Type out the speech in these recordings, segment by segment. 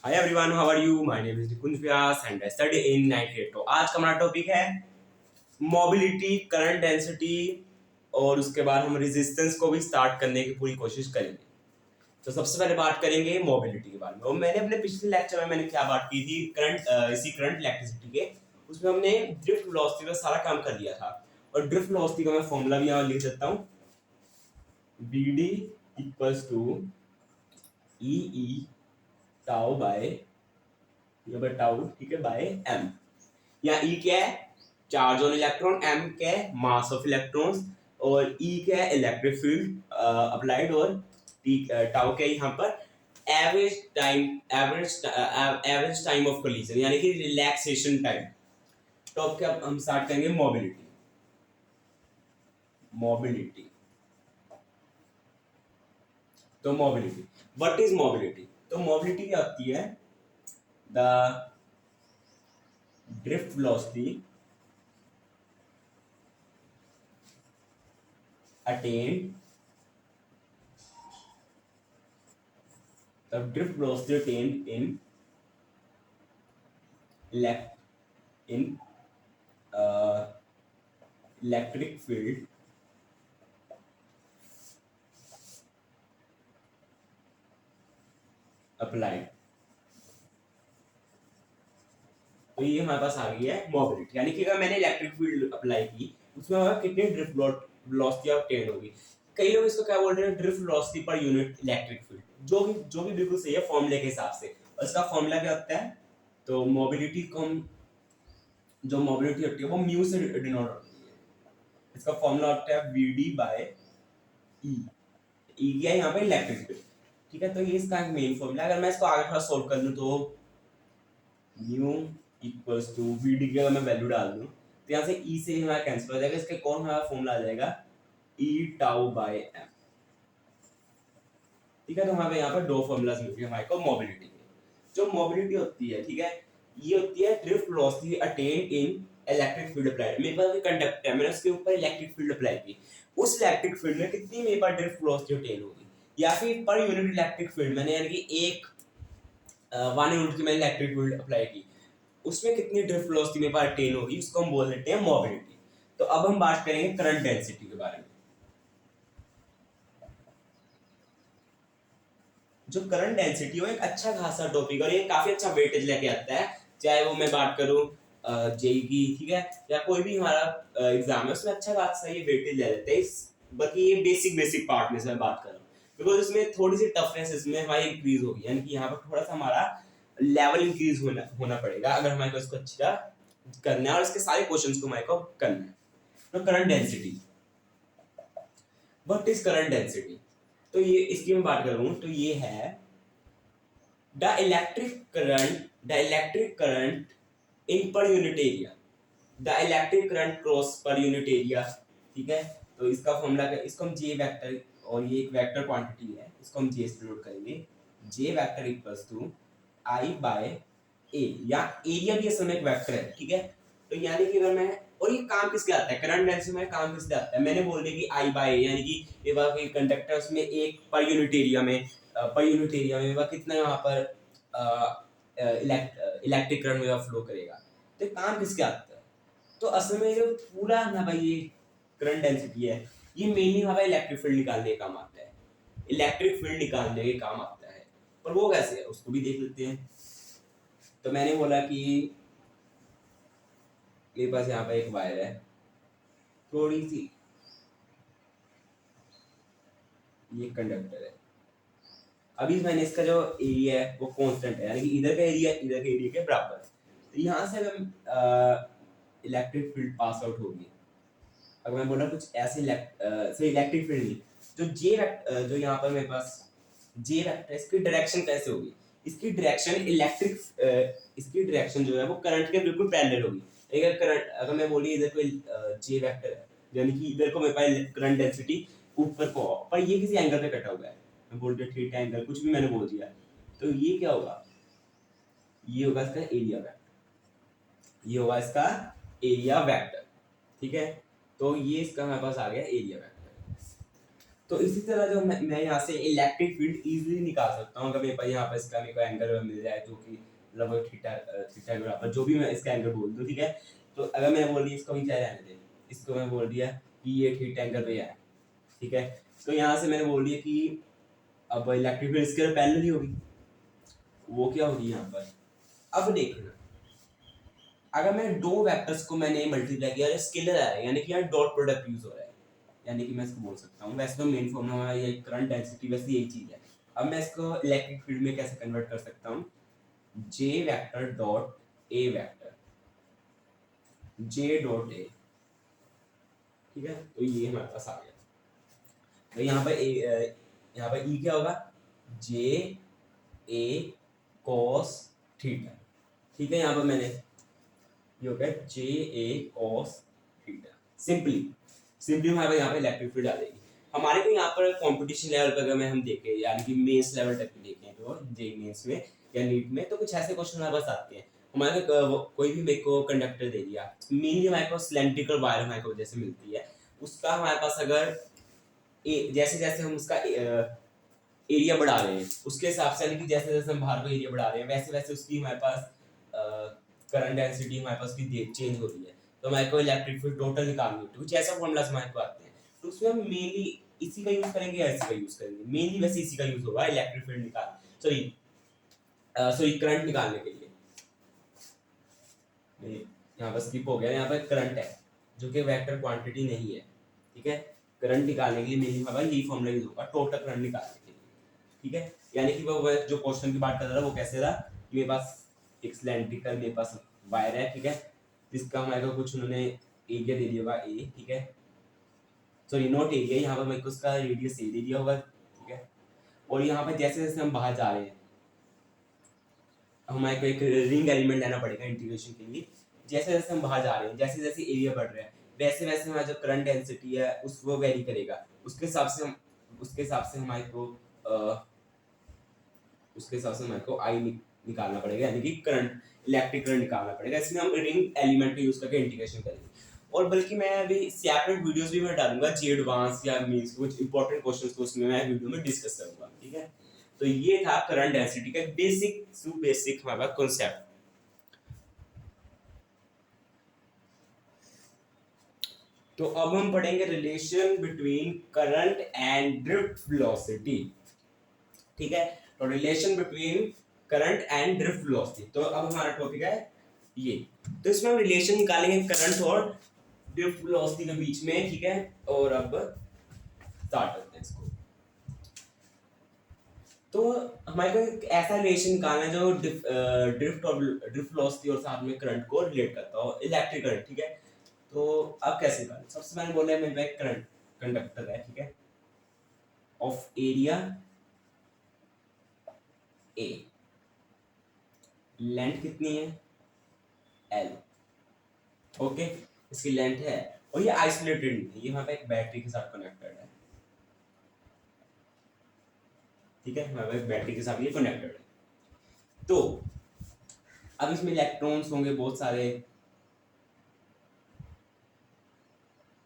Hi everyone, how are you? My name is Nikunj Vyas and I study in 98। तो आज का हमारा टॉपिक है मोबिलिटी, करंट डेंसिटी और उसके बाद हम रेजिस्टेंस को भी स्टार्ट करने की पूरी कोशिश करेंगे। तो सबसे पहले बात करेंगे मोबिलिटी के बारे में। और मैंने अपने पिछले लेक्चर में मैंने क्या बात की थी, करंट इलेक्ट्रिसिटी के, उसमें हमने ड्रिफ्ट वेलोसिटी का सारा काम कर लिया था। और ड्रिफ्ट वेलोसिटी का मैं फॉर्मूला भी यहाँ लिख देता हूँ, B D equals to E tau by tau, ठीक है, बाय एम। यहाँ ई क्या है? चार्ज ऑन इलेक्ट्रॉन, एम क्या है? मास ऑफ इलेक्ट्रॉन्स, और ई क्या है? इलेक्ट्रिक फील्ड अप्लाइड, और टी टाउ क्या है यहाँ पर? एवरेज टाइम ऑफ कोलिजन, यानी कि रिलैक्सेशन टाइम। तो अब क्या हम स्टार्ट करेंगे? मोबिलिटी। मोबिलिटी तो मोबिलिटी, व्हाट इज मोबिलिटी? तो मोबिलिटी क्या होती है? The drift velocity attained the drift velocity attained in uh, electric field applied। तो ये हमारे पास आ गई है मोबिलिटी, यानी कि अगर मैंने इलेक्ट्रिक फील्ड अप्लाई की, उसमें हमारा कितनी ड्रिफ्ट वेलोसिटी ऑब्टेन होगी। कई लोग इसको क्या बोल रहे हैं? Drift velocity per unit electric field. जो भी बिल्कुल सही है फॉर्मूले के हिसाब से। और इसका फॉर्मूला क्या होता है? तो मोबिलिटी को हम, जो मोबिलिटी होती है वो म्यू से डिनोट होती है। इसका फॉर्मूला होता है वी डी बाय ई। ई क्या है यहाँ पे? इलेक्ट्रिक फील्ड, ठीक है। तो ये इसका एक मेन फॉर्मूला। अगर मैं इसको आगे थोड़ा सोल्व कर लूँ तो mu equals to V D की अगर मैं वैल्यू डाल दूँ तो यहाँ से ई से हमारा कैंसिल हो जाएगा। इसके कौन हमारा फॉर्मूला आ जाएगा? ई टाउ बाय एम, ठीक है। तो हमारे यहाँ पर दो फॉर्मूलाज मिल गए हमारे को मोबिलिटी के। जो मोबिलिटी होती है, ठीक है, ये होती है ड्रिफ्ट वेलोसिटी अटेन्ड इन इलेक्ट्रिक फील्ड अप्लाइड। मेरे पास एक कंडक्टर है, मैंने उसके ऊपर इलेक्ट्रिक फील्ड अप्लाई की। उस इलेक्ट्रिक फील्ड में कितनी मेरे पास ड्रिफ्ट वेलोसिटी अटेन होगी, या फिर पर यूनिट इलेक्ट्रिक फील्ड मैंने, यानी कि एक 1 यूनिट की मैंने इलेक्ट्रिक फील्ड अप्लाई की, उसमें कितनी ड्रिफ्ट वेलोसिटी मेरे पास अटेन होगी, उसको हम बोल देते हैं मोबिलिटी। तो अब हम बात करेंगे करंट डेंसिटी के बारे में। जो करंट डेंसिटी हो एक अच्छा खासा टॉपिक, और ये काफी अच्छा वेटेज लेके आता है। चाहे वो मैं बात करूं जेई की, ठीक है, या कोई भी हमारा एग्जाम है, उसमें अच्छा खासा ये वेटेज ले लेते हैं। बाकी ये बेसिक बेसिक पार्ट में से मैं बात कर रहा हूँ, बिकॉज इसमें थोड़ी सी टफनेस इसमें हमारी इंक्रीज होगी, यानी कि यहाँ पर थोड़ा सा हमारा लेवल इंक्रीज होना पड़ेगा अगर हमारे को इसको अच्छा करना है और इसके सारे क्वेश्चंस को हमारे को करना है। तो current density, what is current density? तो ये इसकी मैं बात करूं तो ये है the electric current in per unit area, the electric current cross per unit area, ठीक है। तो इसका फॉर्मूला क्या? इसको हम जे वेक्टर, और ये एक वेक्टर क्वांटिटी है, इसको हम जे से डिनोट करेंगे। J vector equals to I by A, या एरिया भी असल में एक वेक्टर है, ठीक है। तो यानी कि अगर मैं, और ये काम किसके आता है? करंट डेंसिटी में काम किसके आता है? मैंने बोल दिया कि आई बाय ए, यानी कि ये बात कि कंडक्टर उसमें एक पर यूनिट एरिया में, कितना यहाँ पर इलेक्ट्रिक करंट में फ्लो करेगा। तो काम किसके आता है? तो असल में जो पूरा ना भाई ये करंट डेंसिटी है, ये मेनली हमारा इलेक्ट्रिक फील्ड निकालने के काम आता है। इलेक्ट्रिक फील्ड निकालने के काम आता है, पर वो कैसे है उसको भी देख लेते हैं। तो मैंने बोला कि मेरे पास यहाँ पे एक वायर है, थोड़ी सी, ये कंडक्टर है। अभी मैंने इसका जो एरिया है वो कांस्टेंट है, यानी कि इधर का एरिया के बराबर है। तो यहाँ से अगर इलेक्ट्रिक फील्ड पास आउट होगी, अगर मैं बोला कुछ ऐसे इलेक्ट्रिक फील्ड नहीं, जो यहाँ पर मेरे पास जे वेक्टर, इसकी डायरेक्शन कैसे होगी? इसकी डायरेक्शन जो है वो करंट के बिल्कुल पैरेलल होगी। अगर मैं बोली इधर कोई जे वेक्टर है, यानी कि इधर को मेरे पास करंट डेंसिटी ऊपर को, पर ये किसी एंगल पे कटा हुआ है, मैं बोल दिया थीटा एंगल, कुछ भी मैंने बोल दिया, तो ये क्या होगा? ये होगा इसका एरिया वेक्टर, ये होगा इसका एरिया वेक्टर, ठीक है। तो ये इसका हमारे पास आ गया एरिया वेक्टर। तो इसी तरह जो मैं यहाँ से इलेक्ट्रिक फील्ड इजीली निकाल सकता हूँ। अगर मेरे पास यहाँ पर इसका मेरे को एंगल मिल जाए जो कि लगभग थीटा थीटा के बराबर, जो भी मैं इसका एंगल बोल दूँ, ठीक है। तो अगर मैंने बोल दिया, इसको भी क्या रहने दें, इसको मैं बोल दिया कि ये थीटा एंगल पे है, ठीक है। तो यहाँ से मैंने बोल दिया कि अब इलेक्ट्रिक फील्ड इसके पैरेलल ही होगी, वो क्या होगी यहाँ पर। अब देखना, अगर मैं दो वेक्टर्स को मैंने मल्टीप्लाई किया, स्केलर आ रहा है, यानी कि यहाँ डॉट प्रोडक्ट यूज हो रहा है, यानी कि मैं इसको बोल सकता हूँ, वैसे तो मेन फॉर्मूला ये करंट डेंसिटी वैसे यही चीज है। अब मैं इसको इलेक्ट्रिक फील्ड में कैसे कन्वर्ट कर सकता हूँ, J vector dot A vector, J dot A, ठीक है। तो ये हमारे पास आ गया। तो यहाँ पर यहाँ पर ई क्या होगा, जे ए कॉस थीटा, ठीक है। यहाँ पर मैंने ये हो गया जे ए कॉस थीटा। सिंपली हमारे पास यहाँ पे इलेक्ट्रिक फील्ड आ जाएगी। हमारे को यहाँ पर कंपटीशन लेवल पर अगर मैं हम देखें, यानी कि मेंस लेवल तक देखें, तो जे मेंस में या नीट में, तो कुछ ऐसे क्वेश्चन हमारे पास आते हैं। हमारे को कोई भी मेरे को कंडक्टर दे दिया, मेनली हमारे पास सिलेंड्रिकल वायर हमारे को जैसे मिलती है, उसका हमारे पास अगर जैसे जैसे हम उसका एरिया बढ़ा रहे हैं, उसके हिसाब से, यानी कि जैसे जैसे हम बाहर को एरिया बढ़ा रहे हैं, वैसे वैसे उसकी हमारे पास करंट डेंसिटी हमारे पास की चेंज हो रही है। तो हमारे को इलेक्ट्रिक फील्ड टोटल निकालनी होती है, कुछ ऐसा फॉर्मूला हमारे को आते हैं। तो उसमें हम मेनली इसी का यूज करेंगे या इसी का यूज करेंगे, मेनली वैसे इसी का यूज होगा इलेक्ट्रिक फील्ड निकाल सॉरी करंट निकालने के लिए। यहाँ पर स्किप हो गया, यहाँ पर करंट है जो कि वेक्टर क्वांटिटी नहीं है, ठीक है। करंट निकालने के लिए मेनली हमारा यही फॉर्मूला यूज होगा, टोटल करंट निकालने के लिए, ठीक है। यानी कि वो जो क्वेश्चन की बात कर रहा था वो कैसे था, मेरे पास एक सिलेंड्रिकल मेरे पास वायर है, ठीक है, जिसका हमारे को कुछ उन्होंने एरिया दे दिया होगा ए, ठीक है, सॉरी नॉट एरिया, यहाँ पर मेरे को उसका रेडियस ए दे दिया होगा, ठीक है। और यहाँ पर जैसे जैसे हम बाहर जा रहे हैं, हमारे को एक रिंग एलिमेंट लेना पड़ेगा इंटीग्रेशन के लिए। जैसे जैसे हम बाहर जा रहे हैं, जैसे जैसे एरिया बढ़ रहा है, वैसे वैसे हमारा जो करंट डेंसिटी है उस वो वेरी करेगा, उसके हिसाब से हम हमारे को उसके हिसाब से हमारे को आई निकालना पड़ेगा, यानी कि करंट इलेक्ट्रिक करंट निकालना पड़ेगा। इसमें हम रिंग एलिमेंट का यूज करके इंटीग्रेशन करेंगे। और बल्कि मैं अभी सेपरेट वीडियोस भी मैं डालूंगा, जे एडवांस या मींस कुछ इंपॉर्टेंट क्वेश्चंस को उसमें मैं वीडियो में डिस्कस करूंगा, ठीक है। तो ये था करंट डेंसिटी का बेसिक हमारा कॉन्सेप्ट। तो अब हम पढ़ेंगे relation between current and drift velocity, ठीक है। तो relation between current and drift velocity, तो अब हमारा टॉपिक है ये। तो इसमें हम रिलेशन निकालेंगे करंट और ड्रिफ्ट वेलोसिटी के बीच में, ठीक है। और अब स्टार्ट करते हैं इसको। तो हमारे को एक ऐसा रिलेशन निकालना है जो ड्रिफ्ट वेलोसिटी और साथ में करंट को रिलेट करता हो, इलेक्ट्रिक करंट, ठीक है। तो अब कैसे निकालें, सबसे पहले बोले मेरे पास करंट कंडक्टर है, ठीक है, ऑफ एरिया ए, लेंथ कितनी है एल, ओके, इसकी लेंथ है। और ये आइसोलेटेड नहीं है, ये हमारे पास एक बैटरी के साथ कनेक्टेड है, ठीक है, हमारे पास बैटरी के साथ ये कनेक्टेड है। तो अब इसमें इलेक्ट्रॉन्स होंगे बहुत सारे,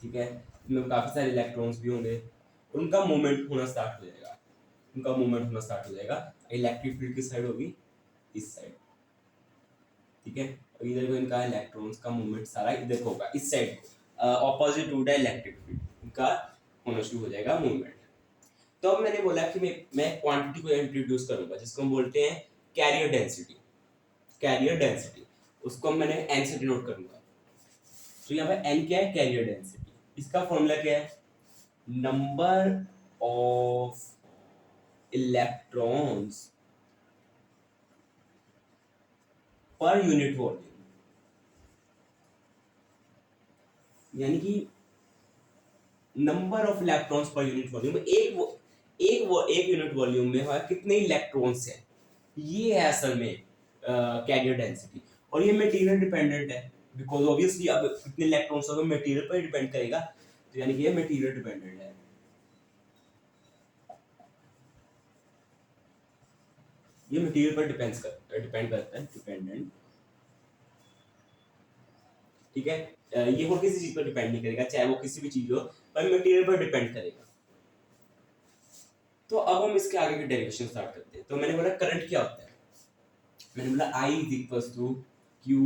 ठीक है, इसमें काफी सारे इलेक्ट्रॉन्स भी होंगे, उनका मूवमेंट होना स्टार्ट हो जाएगा, इलेक्ट्रिक फील्ड किस साइड होगी, इस साइड, ठीक है। और इधर को इनका इलेक्ट्रॉन्स का मूवमेंट सारा इधर होगा, इस side opposite to the electric field, इनका होना शुरू हो जाएगा मूवमेंट। तो अब मैंने बोला कि मैं क्वांटिटी को इंट्रोड्यूस करूंगा जिसको हम बोलते हैं कैरियर डेंसिटी, उसको मैंने एन से डिनोट करूंगा। तो यहाँ पे एन क्या है, कैरियर डेंसिटी, इसका फॉर्मूला क्या है, number of electrons per unit volume, यानी कि number of electrons per unit volume, एक यूनिट वॉल्यूम में हमारे कितने इलेक्ट्रॉन्स हैं, ये है असल में कैरियर डेंसिटी। और ये मटेरियल डिपेंडेंट है, बिकॉज ऑब्वियसली अब कितने इलेक्ट्रॉन्स होगा मटेरियल पर डिपेंड करेगा, तो यानी कि ये मटेरियल डिपेंडेंट है, ये मटेरियल पर डिपेंड करता है, डिपेंडेंट, ठीक है। ये और किसी चीज पर डिपेंड नहीं करेगा, चाहे वो किसी भी चीज हो, पर मटेरियल पर डिपेंड करेगा। तो अब हम इसके आगे की डेरिवेशन स्टार्ट करते हैं। तो मैंने बोला करंट क्या होता है, मैंने बोला I is equals to Q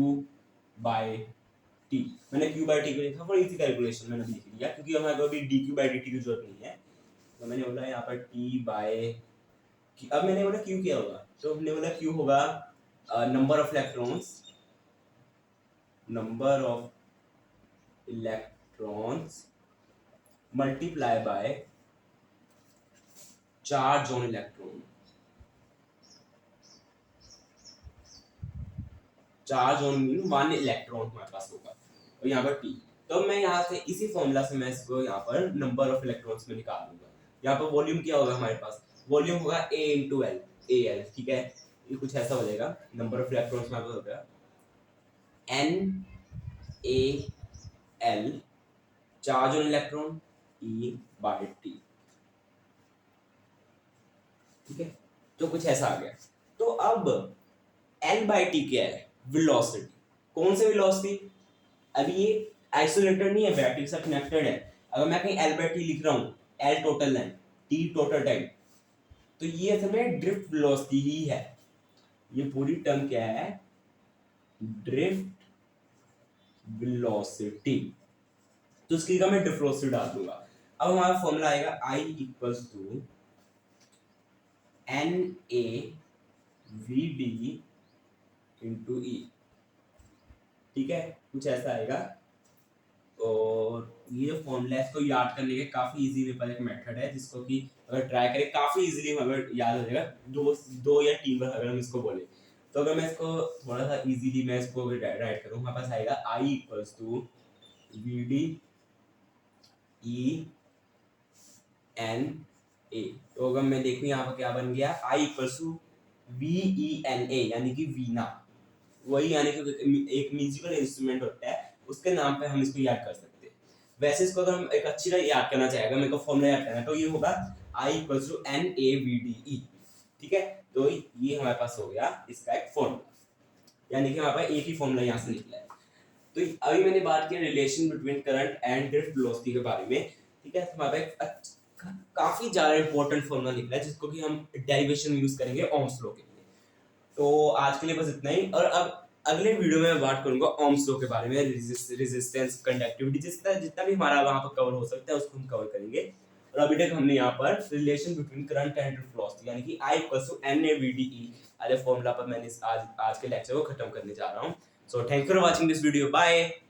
by T। मैंने Q बाय T को लिखा फॉर इजी कैलकुलेशन, मैंने लिख लिया क्योंकि हमें अभी dQ बाय dt की जरूरत नहीं है। तो मैंने बोला यहाँ पर T बाय, अब मैंने बोला Q क्या होगा, तो हमने बोला Q होगा number of electrons, number of electrons multiply by charge on electron, charge on mean 1 electron हमारे पास होगा, और यहाँ पर T। तो मैं यहाँ से इसी फॉर्मूला से मैं इसको यहाँ पर नंबर ऑफ इलेक्ट्रॉन्स में निकाल दूंगा। यहाँ पर वॉल्यूम क्या होगा हमारे पास, वॉल्यूम होगा A इंटू एल, AL, ठीक है। ये कुछ ऐसा हो जाएगा, नंबर ऑफ इलेक्ट्रॉन्स में हो गया NaL, charge on electron E by T, ठीक है। तो कुछ ऐसा आ गया। तो अब L बाय T क्या है, वेलोसिटी। कौन से वेलोसिटी, अभी ये आइसोलेटेड नहीं है, बैटरी के साथ कनेक्टेड है। अगर मैं कहीं L बाय T लिख रहा हूँ, L total length, T total time, तो ये असल में ड्रिफ्ट वेलोसिटी ही है। ये पूरी टर्म क्या है, ड्रिफ्ट वेलोसिटी। तो इसकी जगह मैं ड्रिफ्ट वेलोसिटी डाल दूंगा। अब हमारा फॉर्मूला आएगा I equals to NaVd into E, ठीक है, कुछ ऐसा आएगा। और ये जो फॉर्मूला है इसको याद करने के काफी इजी मेरे पास एक मेथड है, जिसको कि अगर ट्राई करें काफी इजीली हमें याद हो जाएगा, दो या 3 बार अगर हम इसको बोले। तो अगर मैं इसको थोड़ा सा इजीली मैं इसको राइट करूँ, हमारे पास आएगा I equals to Vd E N A। तो अगर मैं देखूँ यहाँ पर क्या बन गया, I इक्वल्स टू VENA, यानी कि वीना, वही यानी कि एक म्यूजिकल इंस्ट्रूमेंट होता है, उसके नाम पे हम इसको याद कर सकते हैं। वैसे इसको अगर हम एक अच्छी तरह याद करना चाहेगा, मेरे को फॉर्मूला याद करना है, तो ये होगा I इक्वल्स टू NaVdE, ठीक है। तो ये हमारे पास हो गया इसका एक फॉर्मूला, यानी कि हमारे पास एक ही फॉर्मूला यहाँ से निकला है। तो अभी मैंने बात की relation between current and drift velocity के बारे में, ठीक है। तो हमारे पास काफी ज्यादा इंपॉर्टेंट फॉर्मूला निकला है, जिसको कि हम डेरिवेशन यूज करेंगे ओम्स लॉ के लिए। तो आज के लिए बस इतना ही, और अब अगले वीडियो में मैं बात करूंगा ओम्स लॉ के बारे में, रेजिस्टेंस, कंडक्टिविटी, जितना भी हमारा वहां पर कवर हो सकता है उसको हम कवर करेंगे। और अभी तक हमने यहाँ पर relation between current and drift velocity, यानी कि I इक्वल्स टू NaVdE वाले फॉर्मूला पर मैंने आज के लेक्चर को खत्म करने जा रहा हूँ। So thank you for watching this video, bye.